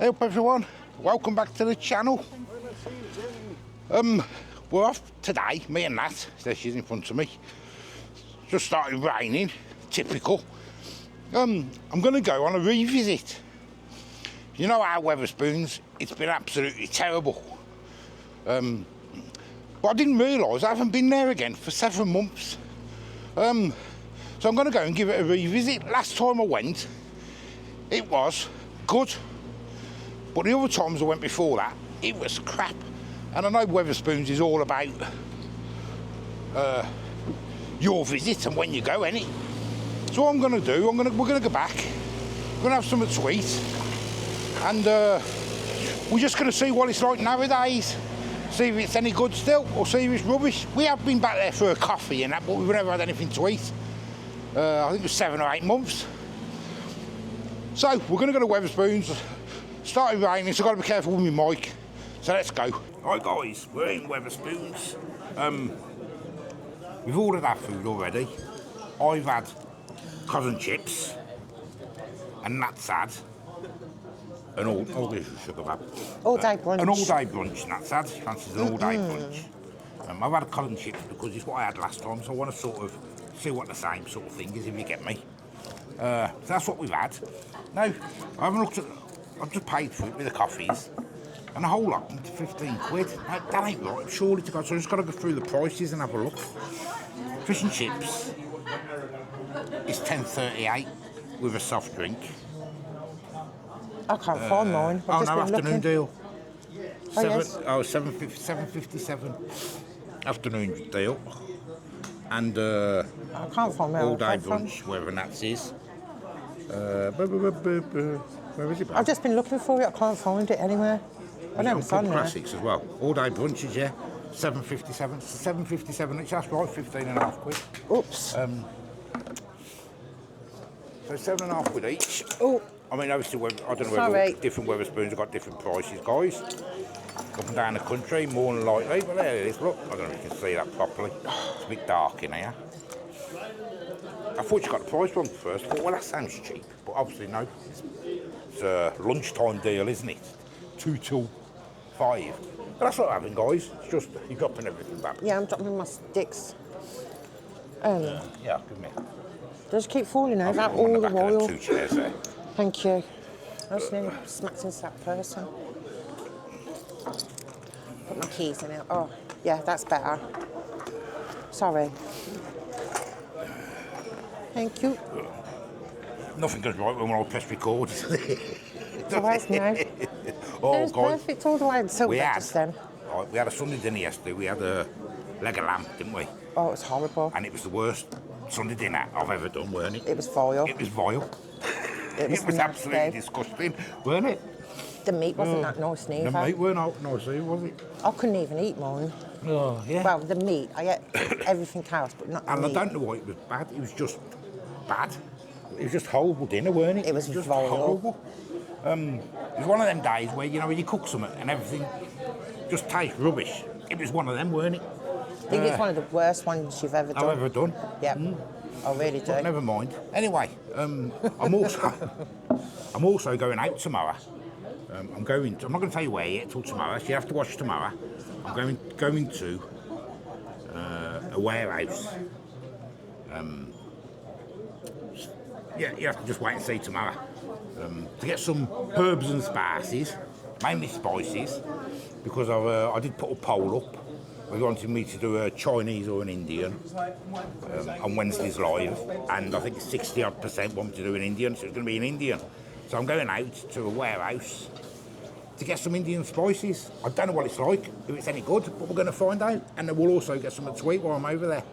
Hey up everyone, welcome back to the channel. We're off today, me and Nat, there she is in front of me. Just started raining, typical. I'm going to go on a revisit. You know our Wetherspoons, it's been absolutely terrible. But I didn't realise I haven't been there again for 7 months. So I'm going to go and give it a revisit. Last time I went, it was good. But the other times I went before that, it was crap. And I know Wetherspoons is all about your visit and when you go, ain't it? So what I'm going to do, we're going to go back, we're going to have something to eat, and we're just going to see what it's like nowadays. See if it's any good still, or see if it's rubbish. We have been back there for a coffee and that, but we've never had anything to eat. I think it was 7 or 8 months. So we're going to go to Wetherspoons. Started raining, so I've got to be careful with my mic. So let's go. Right guys, we're in Wetherspoons. We've ordered our food already. I've had cod and chips, and Nat's had an all-day brunch. An all-day brunch, Nat's had. She fancies an all-day brunch. I've had cod and chips because it's what I had last time, so I want to sort of see what the same sort of thing is, if you get me. So that's what we've had. Now, I haven't looked at... I've just paid for it with the coffees, and a whole lot, 15 quid. Now, that ain't right, surely to God. So I've just got to go through the prices and have a look. Fish and chips is $10.38 with a soft drink. I can't find mine. I've no, afternoon deal. $7.57. Afternoon deal. And I can't find all day brunch, wherever that is. Where is it? I've just been looking for it. I can't find it anywhere. I know it's on there. Classics as well. All day brunches, yeah. $7.57. $7.57 each. That's right. 15.5 quid. Oops. So 7.5 quid each. Oh. I mean, obviously, I don't know whether different Wetherspoons have got different prices, guys. Up and down the country, more than likely. But there it is. Look, I don't know if you can see that properly. It's a bit dark in here. I thought you got the price wrong first. I thought, well, that sounds cheap. But obviously, no. It's a lunchtime deal, isn't it? 2 till 5. But that's what I'm having, guys. It's just, you're dropping everything back. Yeah, I'm dropping my sticks. Yeah, give me. Does it keep falling over all the while? 2 chairs there. Thank you. I just nearly smacked into that person. Put my keys in it. Oh, yeah, that's better. Sorry. Thank you. Nothing goes right when we're all press record. It's alright now. Oh, it was perfect all the way until we had a Sunday dinner yesterday. We had a leg of lamb, didn't we? Oh, it was horrible. And it was the worst Sunday dinner I've ever done, weren't it? It was vile. It was vile. It was absolutely disgusting, weren't it? The meat wasn't that nice neither. The meat weren't nice either, was it? I couldn't even eat mine. Oh, yeah. Well, the meat, I ate everything else, but not the meat. And I don't know why it was bad. It was just bad. It was just horrible dinner, weren't it? It was just vile. horrible. It was one of them days where, you know, when you cook something and everything just tastes rubbish. It was one of them, weren't it? I think it's one of the worst ones you've ever done. I've ever done. Yeah, I really do. But never mind. Anyway, I'm also going out tomorrow. I'm not going to tell you where yet till tomorrow. So you have to watch tomorrow. I'm going to a warehouse. Yeah, you have to just wait and see tomorrow. To get some herbs and spices, mainly spices, because I did put a poll up. They wanted me to do a Chinese or an Indian on Wednesday's live, and I think 60% want me to do an Indian, so it's going to be an Indian. So I'm going out to a warehouse to get some Indian spices. I don't know what it's like, if it's any good, but we're going to find out. And then we'll also get something to eat while I'm over there.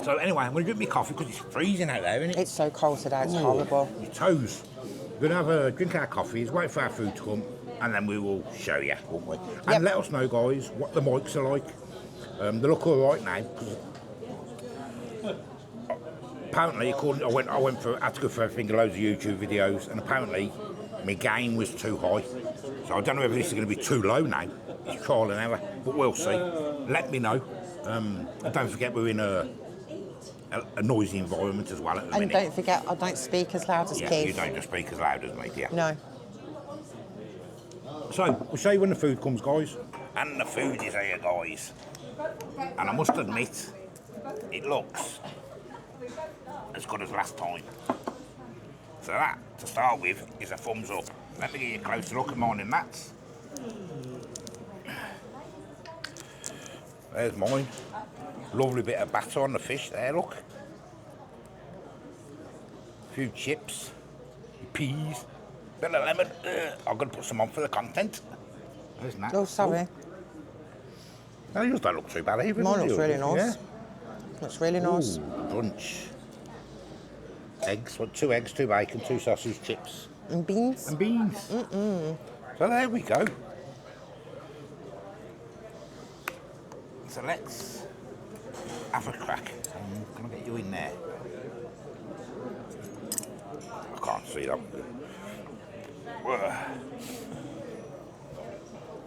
So anyway, I'm going to drink my coffee because it's freezing out there, isn't it? It's so cold today, it's horrible. Your toes. We're going to have a drink our coffees, wait for our food to come, and then we will show you, won't we? And let us know, guys, what the mics are like. They look all right now. Apparently, I had to go for loads of YouTube videos, and apparently my gain was too high. So I don't know whether this is going to be too low now. It's trial and error, but we'll see. Let me know. And don't forget we're in a noisy environment as well at the And minute. don't forget, I don't speak as loud as Yeah, Keith. you don't just speak as loud as me, do you? No. So, we'll show you when the food comes, guys. And the food is here, guys. And I must admit, it looks as good as last time. So that, to start with, is a thumbs up. Let me get you a closer look at mine and that's. There's mine. Lovely bit of batter on the fish there, look. A few chips, peas, bit of lemon. I'm going to put some on for the content. There's that. Oh, sorry. No, yours don't look too bad either. Mine does looks yours? really nice. Yeah. Looks really nice. Ooh, brunch. Eggs, 2 eggs, 2 bacon, 2 sausage chips. And beans. And beans. So there we go. So let's have a crack. Can I get you in there? I can't see that.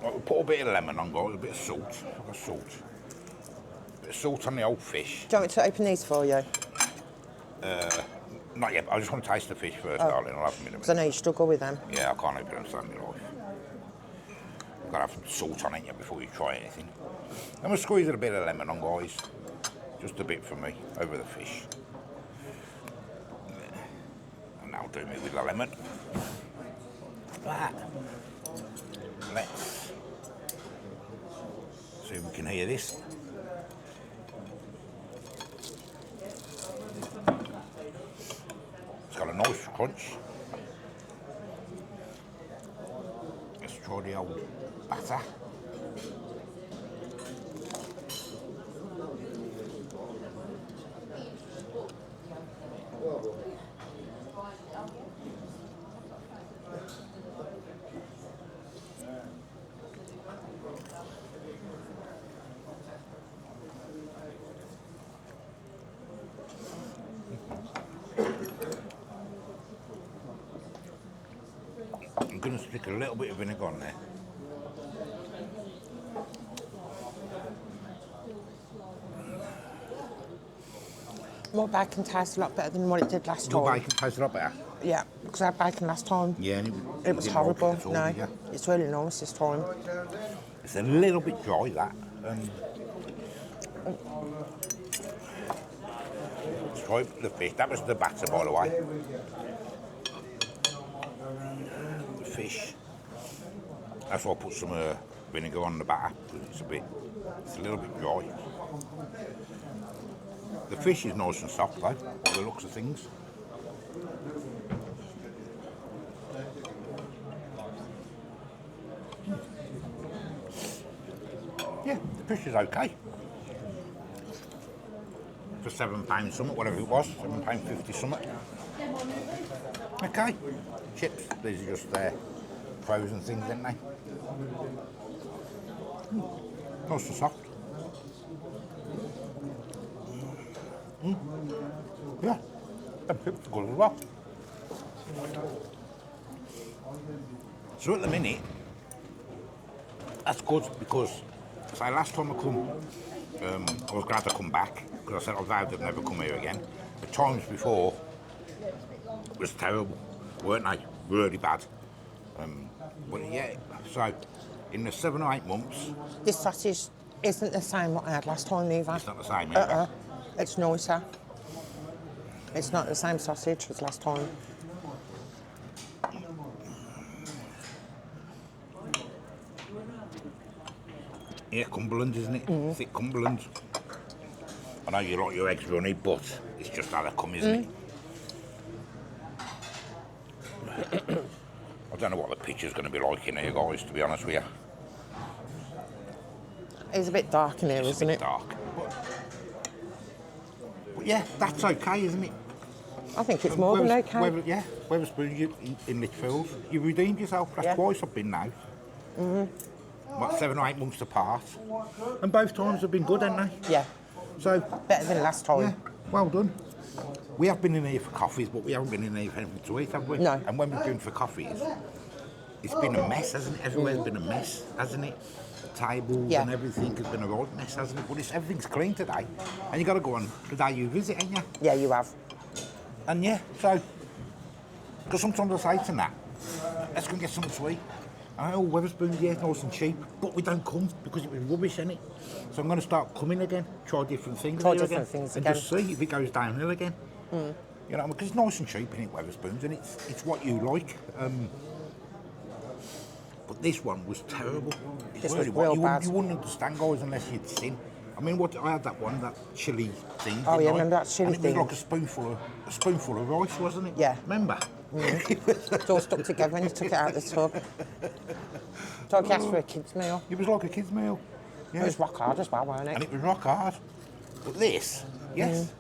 We'll put a bit of lemon on, guys, a bit of salt. I've got salt. A bit of salt on the old fish. Do you want me to open these for you? Not yet, I just want to taste the fish first, darling. I'll have them in a minute. Because I know you struggle with them. Yeah, I can't open them to my life. You've got to have some salt on it before you try anything. I'm going to squeeze a bit of lemon on, guys. Just a bit for me, over the fish. And that'll do me with the lemon. That. Let's see if we can hear this. It's got a nice crunch. Let's try the old batter. I'm going to stick a little bit of vinegar on there. More bacon tastes a lot better than what it did last Your time. bacon tastes a lot better. Yeah, because I had bacon last time. Yeah, and It was didn't like horrible. at all, No, did you? it's really nice this time. It's a little bit dry, that. Let's try the fish. That was the batter, by the way. The fish. That's why I put some vinegar on the batter, because it's a little bit dry. The fish is nice and soft, though, by the looks of things. Yeah, the fish is okay. For £7 something, whatever it was, £7.50 something. Okay. Chips, these are just frozen things, aren't they? Nice and soft. Yeah, them chips are good as well. So at the minute, that's good because, say, last time I come, I was glad to come back because I said I vowed I'd never come here again. The times before was terrible, weren't they? Really bad. But yeah, so in the 7 or 8 months, This sausage isn't the same what I had last time either. it's not the same. Either. It's nicer. It's not the same sausage as last time. Yeah, Cumberland, isn't it? Thick Cumberland. I know you like your eggs runny, but it's just how they come, isn't it? I don't know what the picture's going to be like in here, guys, to be honest with you. It's a bit dark in here, It's a isn't bit it? dark. But yeah, that's okay, isn't it? I think it's more than okay. Wetherspoons in Lichfield. You redeemed yourself. That's Yeah. twice I've been now. What, 7 or 8 months apart. And both times have been good, haven't they? Yeah, So, better than last time. yeah, well done. We have been in here for coffees, but we haven't been in here for anything to eat, have we? No. And when we've been for coffees, it's been a mess, hasn't it? Everywhere's been a mess, hasn't it? tables Yeah. and everything has been a right mess, hasn't it? But everything's clean today, and you got to go on the day you visit, ain't you? Yeah, you have. And yeah, so because sometimes I say to Nat, let's go and get something sweet. I know Wetherspoons, yeah, nice and cheap, but we don't come because it was rubbish, innit? So I'm going to start coming again, try different things, Try here different again, things and again. just see if it goes downhill again. You know, because it's nice and cheap, innit, Wetherspoons, and it's what you like. But this one was terrible. This was real bad. You wouldn't understand, guys, unless you'd seen. I mean, I had that one, that chili thing. Oh, didn't yeah, I? remember that chili and thing? it was like a spoonful of rice, wasn't it? Yeah. Remember? It's all stuck together when you took it out of the tub. So I asked for a kid's meal. It was like a kid's meal. Yeah. It was rock hard as well, wasn't it? And it was rock hard. But this, yes.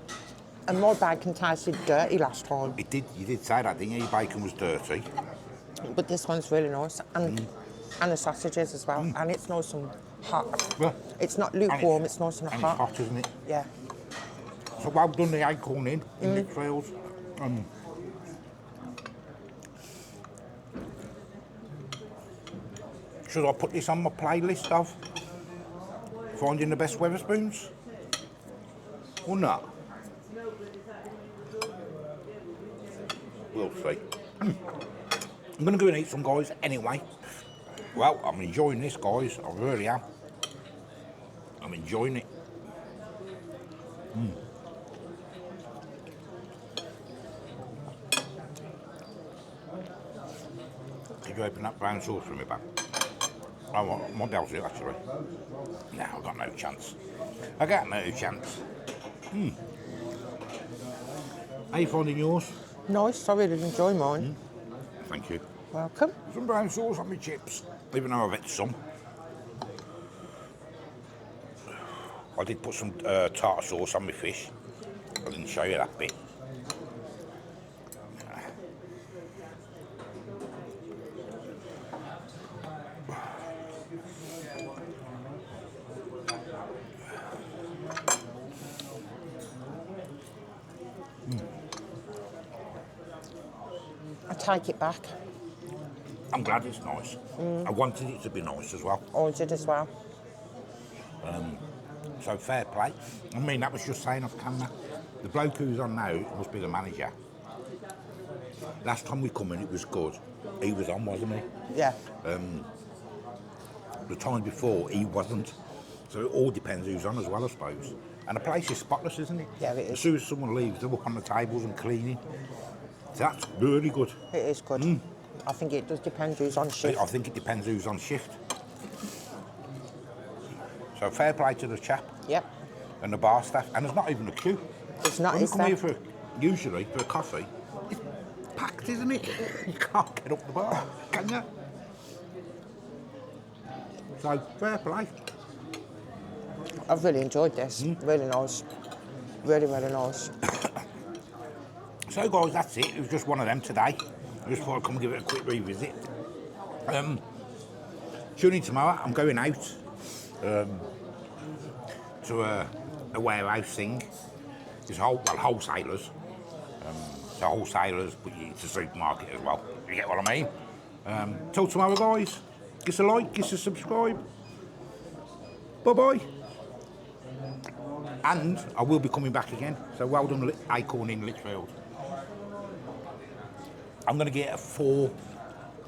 And my bacon tasted dirty last time, It did. You did say that, didn't you? Your bacon was dirty. but this one's really nice. And the sausages as well. And it's nice and hot. Well, It's not lukewarm, it's nice and And hot. it's hot, isn't it? Yeah. So well done the Acorn in Lichfield. Should I put this on my playlist of finding the best Wetherspoons? Or not? We'll see. I'm going to go and eat some, guys, anyway. Well, I'm enjoying this, guys. I really am. I'm enjoying it. Could you open that brown sauce for me, back? I might be able to, actually. No, I've got no chance. I got no chance. How you finding yours? Nice, I really enjoy mine. Thank you. Welcome. Some brown sauce on my chips, even though I've had some. I did put some tartar sauce on my fish. I didn't show you that bit. I take it back. I'm glad it's nice. I wanted it to be nice as well. I did as well. So fair play. I mean, that was just saying off camera. The bloke who's on now must be the manager. Last time we come in, it was good. He was on, wasn't he? Yeah. The time before, he wasn't. So it all depends who's on as well, I suppose. And the place is spotless, isn't it? Yeah, it is. As soon as someone leaves, they're up on the tables and cleaning. So that's really good. It is good. I think it does depend who's on shift. I think it depends who's on shift. So fair play to the chap. Yep. And the bar staff. And there's not even a queue. It's not, When you is come there? here for, usually, for a coffee, it's packed, isn't it? You can't get up the bar, can you? So, fair play. I've really enjoyed this. Really nice. Really, really nice. So, guys, that's it. It was just one of them today. I just thought I'd come and give it a quick revisit. Tune in tomorrow. I'm going out to a warehouse thing. It's wholesalers. So wholesalers, but it's a supermarket as well. You get what I mean? Till tomorrow, guys. Give us a like, give us a subscribe. Bye-bye. And I will be coming back again. So well done, Acorn in Lichfield. I'm going to get a 4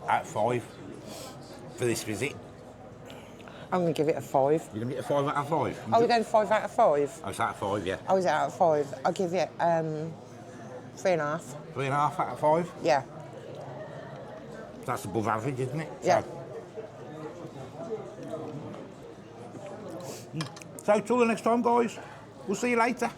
out of 5 for this visit. I'm going to give it a 5. You're going to get a 5 out of 5? Are we going 5 out of 5? Oh, it's out of 5, yeah. I was out of 5. I'll give it 3.5. 3.5 out of 5? Yeah. That's above average, isn't it? Yeah. So till the next time, guys. We'll see you later.